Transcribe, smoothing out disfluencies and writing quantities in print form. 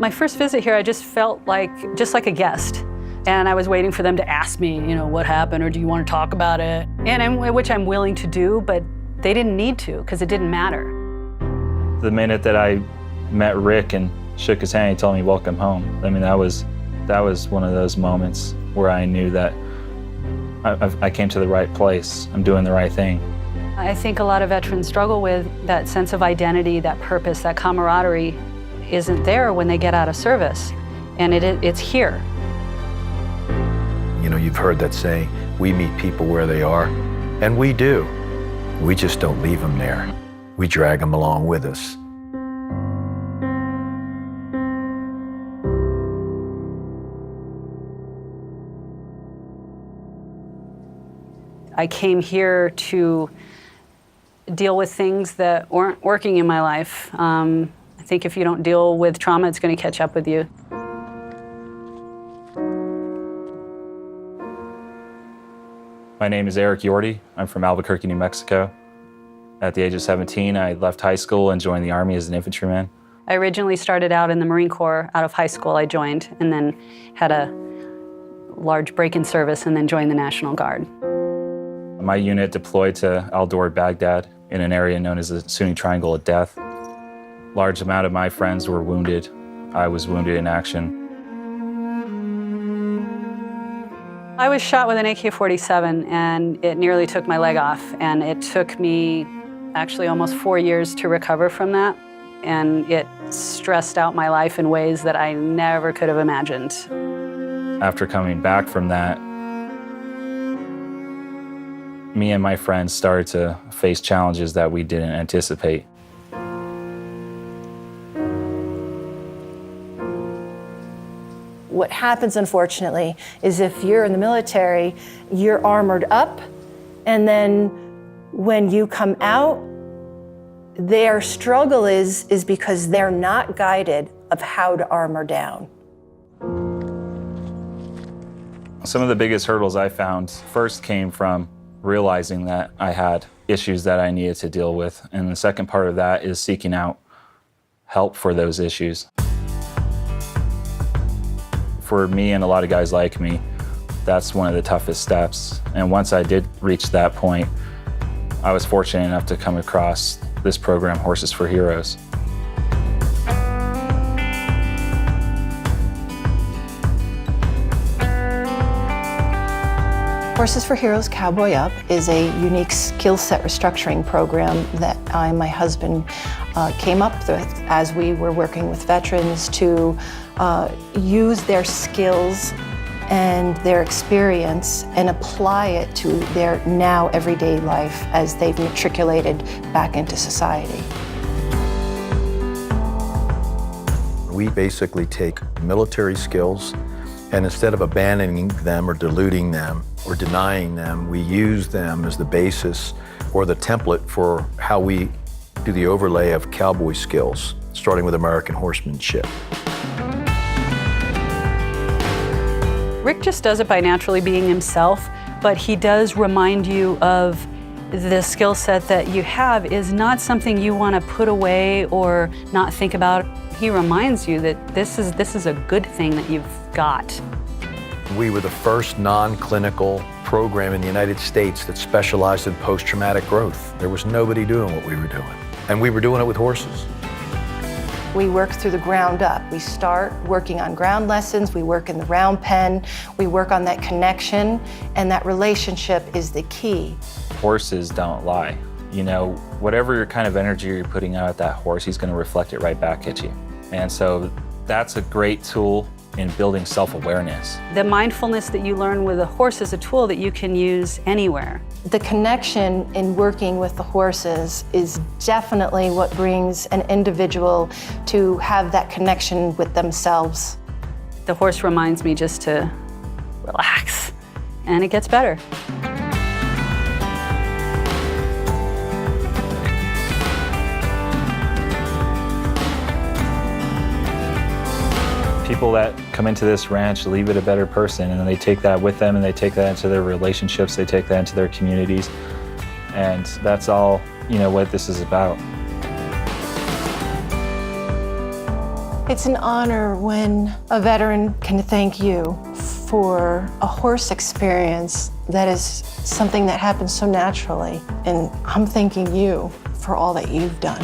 My first visit here, I just felt just like a guest. And I was waiting for them to ask me, what happened, or do you want to talk about it? Which I'm willing to do, but they didn't need to, because it didn't matter. The minute that I met Rick and shook his hand, he told me, welcome home. I mean, that was one of those moments where I knew that I came to the right place. I'm doing the right thing. I think a lot of veterans struggle with that sense of identity, that purpose, that camaraderie isn't there when they get out of service, and it's here. You've heard that saying, we meet people where they are, and we do. We just don't leave them there. We drag them along with us. I came here to deal with things that weren't working in my life. I think if you don't deal with trauma, it's going to catch up with you. My name is Eric Yorty. I'm from Albuquerque, New Mexico. At the age of 17, I left high school and joined the Army as an infantryman. I originally started out in the Marine Corps. Out of high school, I joined, and then had a large break in service, and then joined the National Guard. My unit deployed to Al-Dor, Baghdad, in an area known as the Sunni Triangle of Death. Large amount of my friends were wounded. I was wounded in action. I was shot with an AK-47, and it nearly took my leg off, and it took me actually almost 4 years to recover from that, and it stressed out my life in ways that I never could have imagined. After coming back from that, me and my friends started to face challenges that we didn't anticipate. What happens, unfortunately, is if you're in the military, you're armored up, and then when you come out, their struggle is because they're not guided of how to armor down. Some of the biggest hurdles I found first came from realizing that I had issues that I needed to deal with, and the second part of that is seeking out help for those issues. For me and a lot of guys like me, that's one of the toughest steps. And once I did reach that point, I was fortunate enough to come across this program, Horses for Heroes. Horses for Heroes Cowboy Up is a unique skill set restructuring program that I and my husband came up with as we were working with veterans to use their skills and their experience and apply it to their now everyday life as they've matriculated back into society. We basically take military skills, and instead of abandoning them or diluting them or denying them, we use them as the basis or the template for how we do the overlay of cowboy skills, starting with American horsemanship. Rick just does it by naturally being himself, but he does remind you of the skill set that you have is not something you want to put away or not think about. He reminds you that this is a good thing that you've got. We were the first non-clinical program in the United States that specialized in post-traumatic growth. There was nobody doing what we were doing, and we were doing it with horses. We work through the ground up. We start working on ground lessons, we work in the round pen, we work on that connection, and that relationship is the key. Horses don't lie. Whatever kind of energy you're putting out at that horse, he's going to reflect it right back at you. And so that's a great tool in building self-awareness. The mindfulness that you learn with a horse is a tool that you can use anywhere. The connection in working with the horses is definitely what brings an individual to have that connection with themselves. The horse reminds me just to relax, and it gets better. People that come into this ranch leave it a better person, and then they take that with them, and they take that into their relationships, they take that into their communities, and that's all, what this is about. It's an honor when a veteran can thank you for a horse experience that is something that happens so naturally. And I'm thanking you for all that you've done.